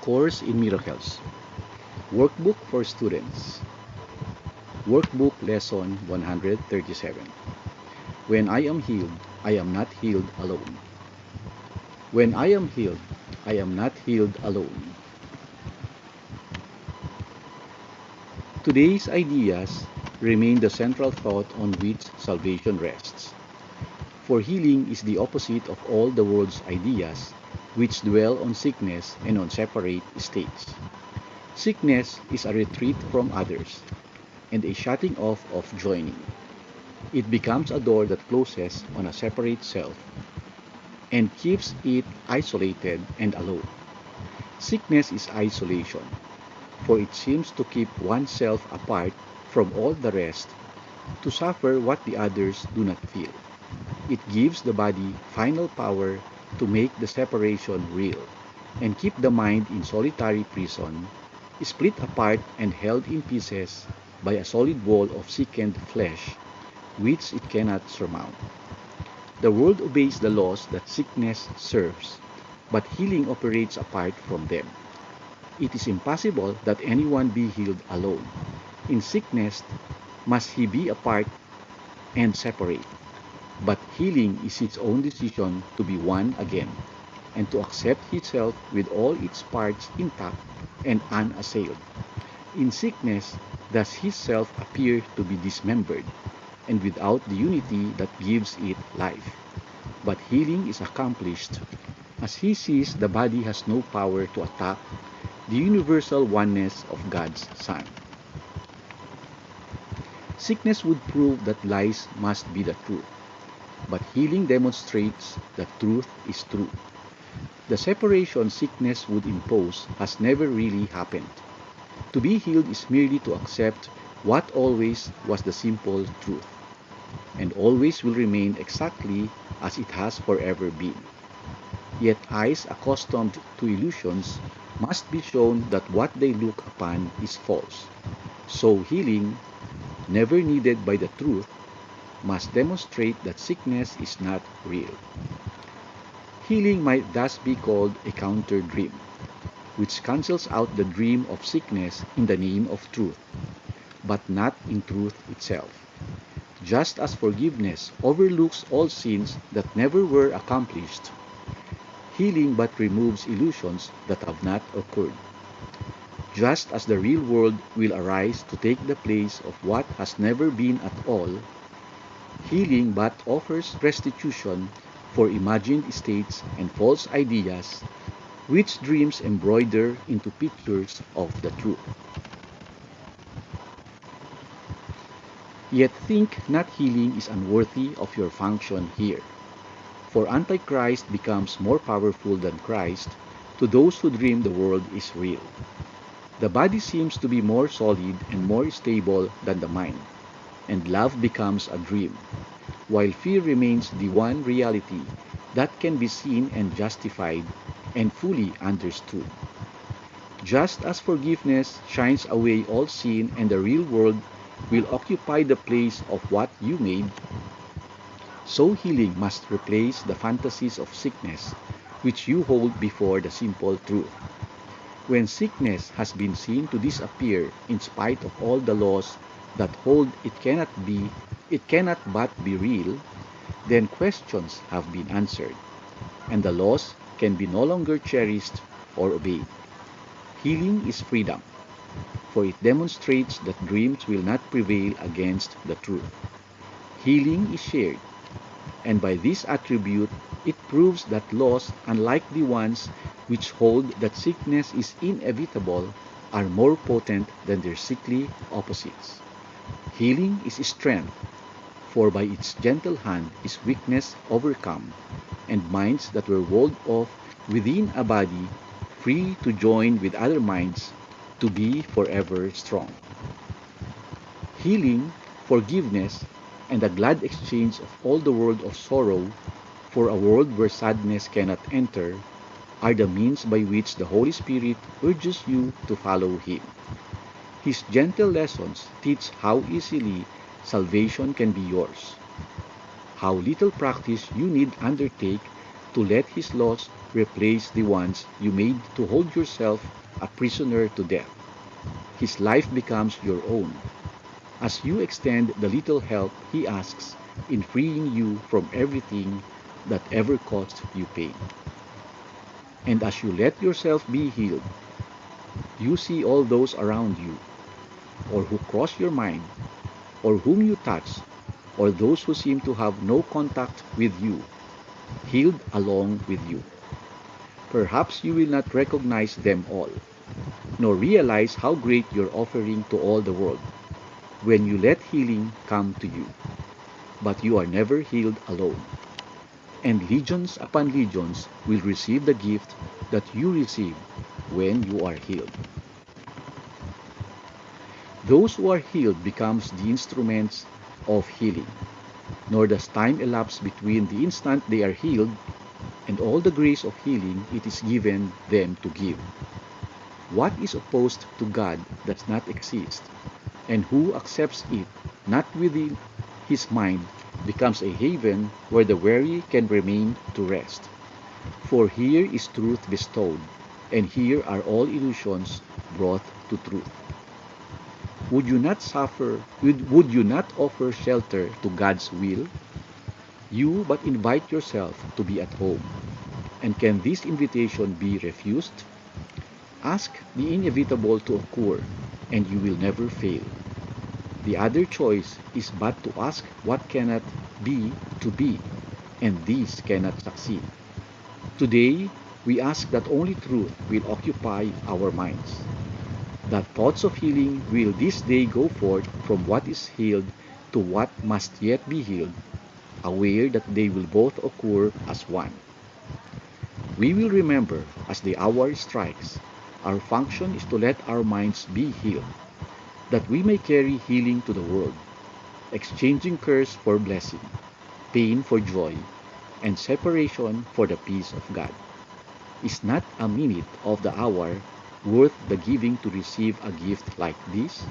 Course in Miracles. Workbook for Students. Workbook Lesson 137. When I am healed, I am not healed alone. When I am healed, I am not healed alone. Today's ideas remain the central thought on which salvation rests. For healing is the opposite of all the world's ideas, which dwell on sickness and on separate states. Sickness is a retreat from others, and a shutting off of joining. It becomes a door that closes on a separate self and keeps it isolated and alone. Sickness is isolation, for it seems to keep oneself apart from all the rest, to suffer what the others do not feel. It gives the body final power to make the separation real, and keep the mind in solitary prison, split apart and held in pieces by a solid wall of sickened flesh, which it cannot surmount. The world obeys the laws that sickness serves, but healing operates apart from them. It is impossible that anyone be healed alone. In sickness, must he be apart and separate. But healing is its own decision to be one again, and to accept itself with all its parts intact and unassailed. In sickness does his self appear to be dismembered, and without the unity that gives it life. But healing is accomplished as he sees the body has no power to attack the universal oneness of God's Son. Sickness would prove that lies must be the truth, but healing demonstrates that truth is true. The separation sickness would impose has never really happened. To be healed is merely to accept what always was the simple truth, and always will remain exactly as it has forever been. Yet eyes accustomed to illusions must be shown that what they look upon is false. So healing, never needed by the truth, must demonstrate that sickness is not real. Healing might thus be called a counter dream, which cancels out the dream of sickness in the name of truth, but not in truth itself. Just as forgiveness overlooks all sins that never were accomplished, healing but removes illusions that have not occurred. Just as the real world will arise to take the place of what has never been at all, healing but offers restitution for imagined states and false ideas which dreams embroider into pictures of the truth. Yet think not healing is unworthy of your function here, for Antichrist becomes more powerful than Christ to those who dream the world is real. The body seems to be more solid and more stable than the mind, and love becomes a dream, while fear remains the one reality that can be seen and justified and fully understood. Just as forgiveness shines away all sin and the real world will occupy the place of what you made, so healing must replace the fantasies of sickness which you hold before the simple truth. When sickness has been seen to disappear in spite of all the laws that hold it cannot but be real, then questions have been answered, and the laws can be no longer cherished or obeyed. Healing is freedom, for it demonstrates that dreams will not prevail against the truth. Healing is shared, and by this attribute it proves that laws, unlike the ones which hold that sickness is inevitable, are more potent than their sickly opposites. Healing is strength, for by its gentle hand is weakness overcome, and minds that were walled off within a body, free to join with other minds to be forever strong. Healing, forgiveness, and a glad exchange of all the world of sorrow for a world where sadness cannot enter, are the means by which the Holy Spirit urges you to follow Him. His gentle lessons teach how easily salvation can be yours, how little practice you need undertake to let His laws replace the ones you made to hold yourself a prisoner to death. His life becomes your own, as you extend the little help he asks in freeing you from everything that ever caused you pain. And as you let yourself be healed, you see all those around you, or who cross your mind, or whom you touch, or those who seem to have no contact with you, healed along with you. Perhaps you will not recognize them all, nor realize how great your offering to all the world when you let healing come to you. But you are never healed alone, and legions upon legions will receive the gift that you receive when you are healed. Those who are healed becomes the instruments of healing, nor does time elapse between the instant they are healed and all the grace of healing it is given them to give. What is opposed to God does not exist, and who accepts it not within his mind becomes a haven where the weary can remain to rest. For here is truth bestowed, and here are all illusions brought to truth. Would you not offer shelter to God's will? You but invite yourself to be at home. And can this invitation be refused? Ask the inevitable to occur, and you will never fail. The other choice is but to ask what cannot be to be, and this cannot succeed. Today, we ask that only truth will occupy our minds, that thoughts of healing will this day go forth from what is healed to what must yet be healed, aware that they will both occur as one. We will remember as the hour strikes, our function is to let our minds be healed, that we may carry healing to the world, exchanging curse for blessing, pain for joy, and separation for the peace of God. Is not a minute of the hour worth the giving to receive a gift like this?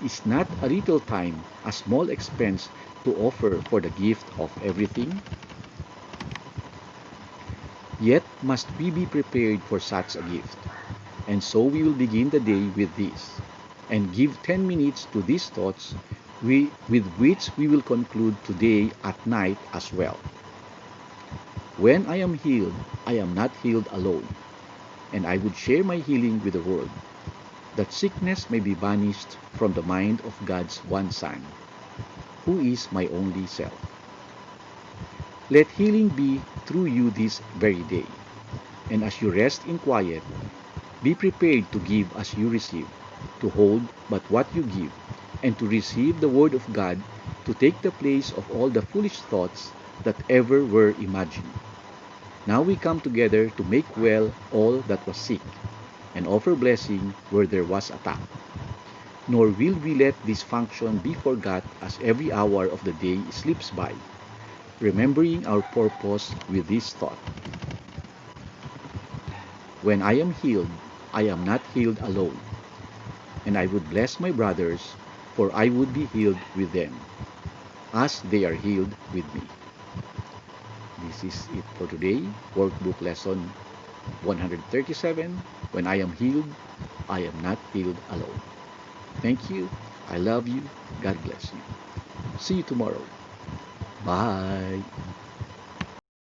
Is not a little time a small expense to offer for the gift of everything? Yet must we be prepared for such a gift. And so we will begin the day with this, and give 10 minutes to these thoughts with which we will conclude today at night as well. When I am healed, I am not healed alone, and I would share my healing with the world, that sickness may be banished from the mind of God's one Son, who is my only self. Let healing be through you this very day, and as you rest in quiet, be prepared to give as you receive, to hold but what you give, and to receive the Word of God to take the place of all the foolish thoughts that ever were imagined. Now we come together to make well all that was sick, and offer blessing where there was attack. Nor will we let this function be forgot as every hour of the day slips by, remembering our purpose with this thought. When I am healed, I am not healed alone, and I would bless my brothers, for I would be healed with them, as they are healed with me. This is it for today. Workbook lesson 137. When I am healed, I am not healed alone. Thank you. I love you. God bless you. See you tomorrow. Bye.